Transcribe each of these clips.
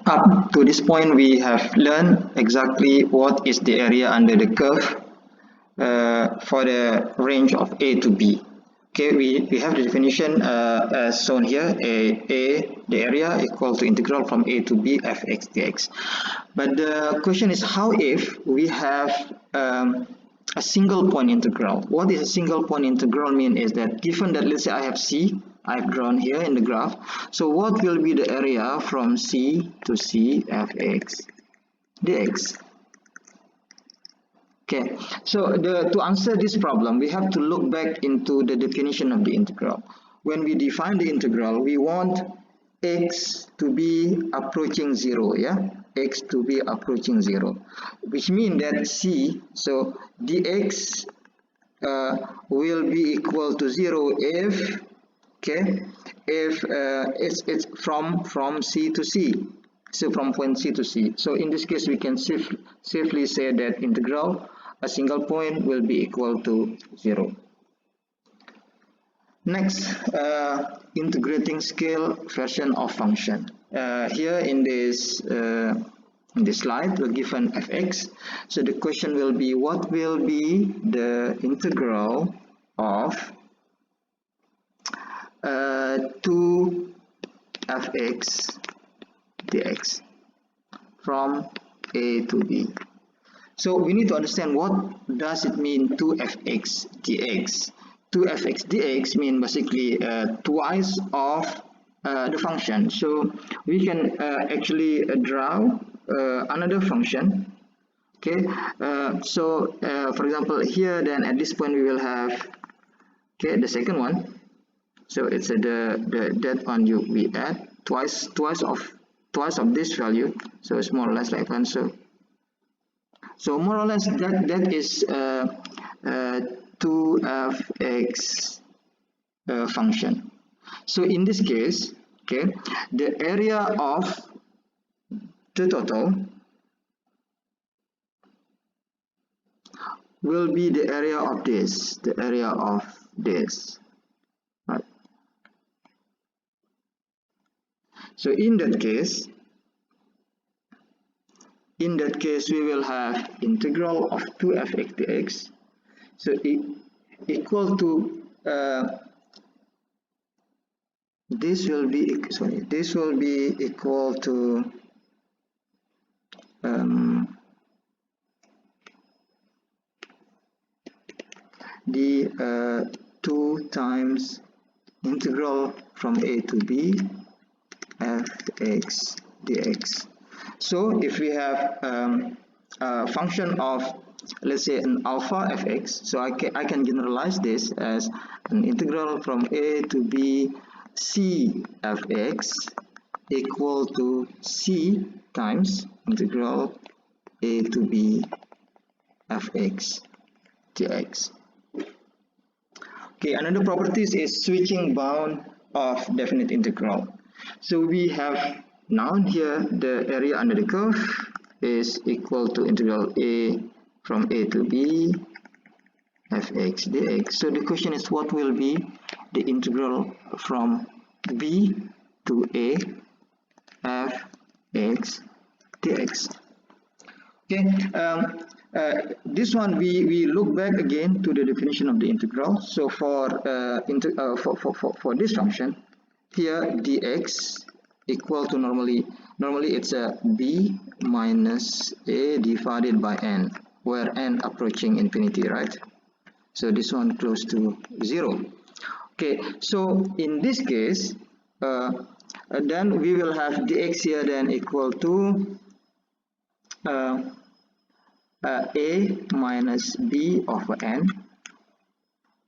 Up to this point, we have learned exactly what is the area under the curve for the range of A to B. Okay, we have the definition as shown here. The area equal to integral from A to B fx dx. But the question is, how if we have a single point integral? What is a single point integral mean is that given that, let's say I have C, I've drawn here in the graph. So what will be the area from C to C fx dx? Okay, so to answer this problem, we have to look back into the definition of the integral. When we define the integral, we want x to be approaching 0, yeah? X to be approaching 0, which means that C, so dx will be equal to 0 if, okay, if it's from C to C. So from point C to C. So in this case, we can safely say that integral a single point will be equal to 0. Next, integrating scale version of function. Here in this slide, we're given fx. So the question will be, what will be the integral of 2 fx dx from A to B. So we need to understand what does it mean 2fx dx. 2fx dx mean basically twice of the function. So we can actually draw another function. Okay, so for example here, then at this point we will have, okay, the second one. So it's that one we add twice of this value, so it's more or less like one. So more or less that is 2fx function. So in this case, okay, the area of the total will be the area of this, right? So in that case, we will have integral of 2fx dx. So equal to this will be equal to the 2 times integral from A to B fx dx. So if we have a function of, let's say, an alpha fx, so I can generalize this as an integral from A to B c fx equal to c times integral A to B fx dx. Okay, another properties is switching bound of definite integral. So we have now here the area under the curve is equal to integral A from A to B fx dx. So the question is, what will be the integral from B to A fx dx? Okay, this one we look back again to the definition of the integral. So for this function here, dx equal to normally it's a b minus a divided by n, where n approaching infinity, right? So this one close to 0. Okay, so in this case, then we will have dx here then equal to a minus b over n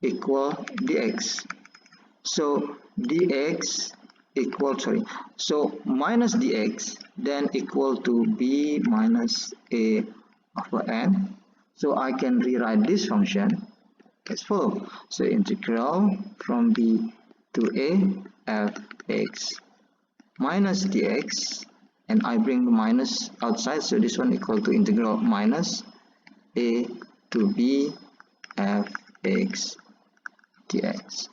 equal dx. So dx equal, so minus dx then equal to b minus a over n. So I can rewrite this function as follows. So integral from b to a fx minus dx, and I bring the minus outside, so this one equal to integral minus a to b fx dx.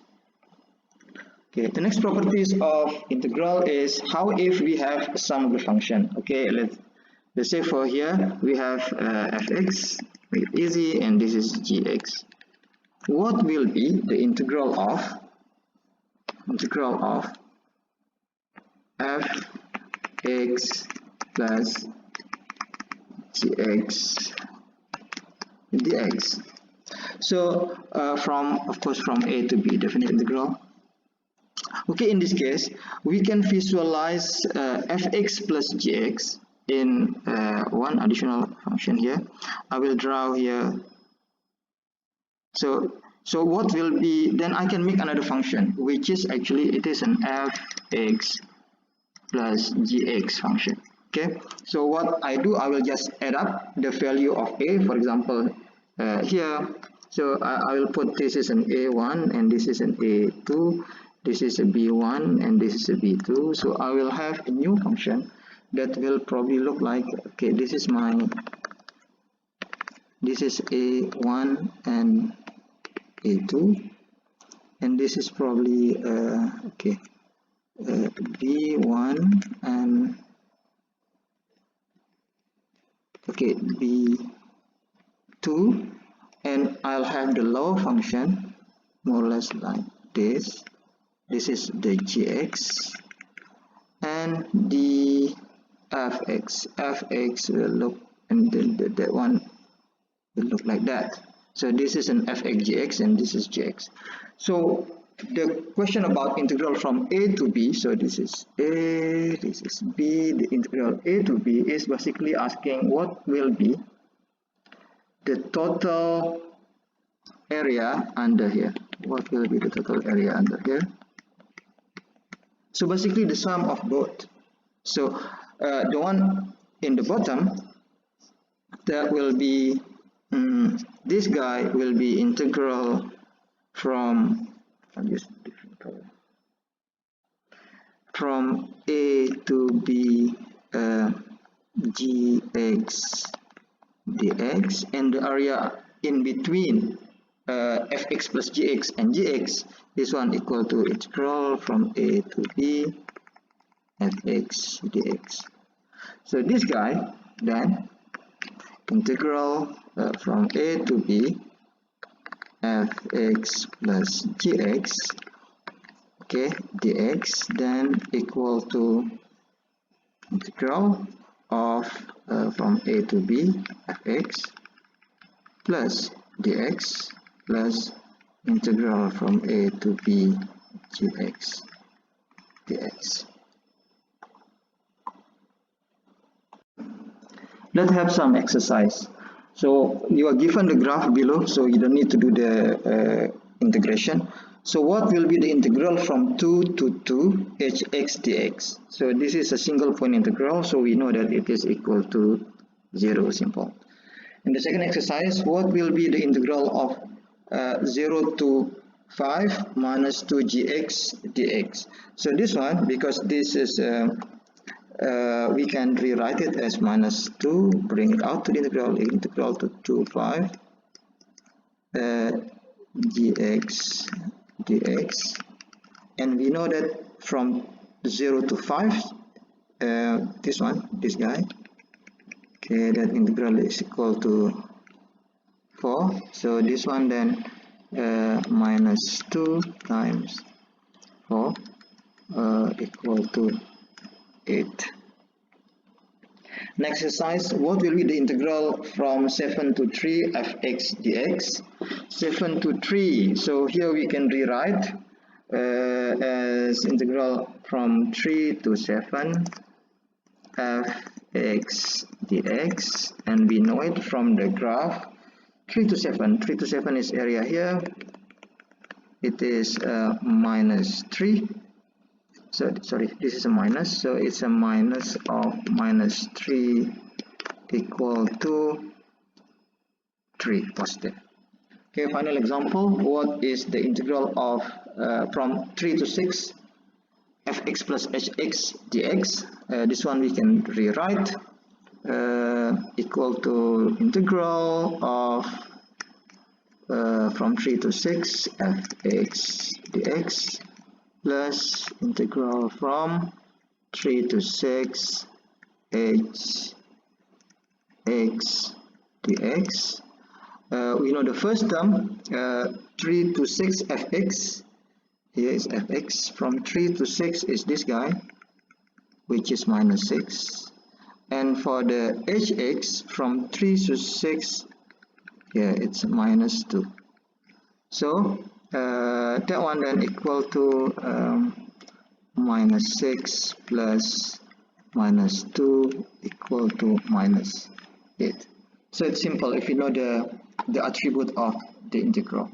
Okay, the next properties of integral is how if we have a sum of the function. Okay, let's say for here we have fx, make it easy, and this is gx. What will be the integral of fx plus gx dx? So of course from a to b, definite integral. Okay, in this case we can visualize fx plus gx in one additional function here. I will draw here. So what will be, then I can make another function which is actually it is an fx plus gx function. Okay, so what I do, I will just add up the value of a, for example here. So I will put this is an a1 and this is an a2, this is a b1 and this is a b2. So I will have a new function that will probably look like, okay, this is a1 and a2, and this is probably b1 and b2, and I'll have the lower function more or less like this. This is the gx, and the fx will look, and that one will look like that. So this is an fx gx and this is gx. So the question about integral from a to b, so this is a, this is b, the integral a to b is basically asking what will be the total area under here. What will be the total area under here? So basically the sum of both. So the one in the bottom, that will be this guy will be integral from, I'll use different color, from a to b gx dx, and the area in between fx plus gx and gx, this one equal to integral from a to b fx dx. So this guy then integral from a to b fx plus gx, okay, dx, then equal to integral of from a to b fx plus dx plus integral from a to b gx dx. Let's have some exercise. So you are given the graph below, so you don't need to do the integration. So what will be the integral from 2 to 2 hx dx? So this is a single point integral, so we know that it is equal to 0, simple. In the second exercise, what will be the integral of 0 to 5 minus 2 gx dx? So this one, because this is we can rewrite it as minus 2, bring it out to the integral to 2 5 gx dx, and we know that from 0 to 5 this guy, okay, that integral is equal to 4. So this one then minus 2 times 4 equal to 8. Next exercise, what will be the integral from 7 to 3 fx dx? 7 to 3, so here we can rewrite as integral from 3 to 7 fx dx, and we know it from the graph 3 to 7. 3 to 7 is area here, it is minus 3. So sorry, this is a minus, so it's a minus of minus 3 equal to 3 positive. Okay, final example, what is the integral of from 3 to 6 fx plus hx dx? This one we can rewrite equal to integral of from 3 to 6 fx dx plus integral from 3 to 6 h x dx. We know the first term, 3 to 6 fx. Here is fx. From 3 to 6 is this guy, which is minus 6. And for the hx, from 3 to 6, here it's minus 2. So that one then equal to minus 6 plus minus 2 equal to minus 8. So it's simple if you know the attribute of the integral.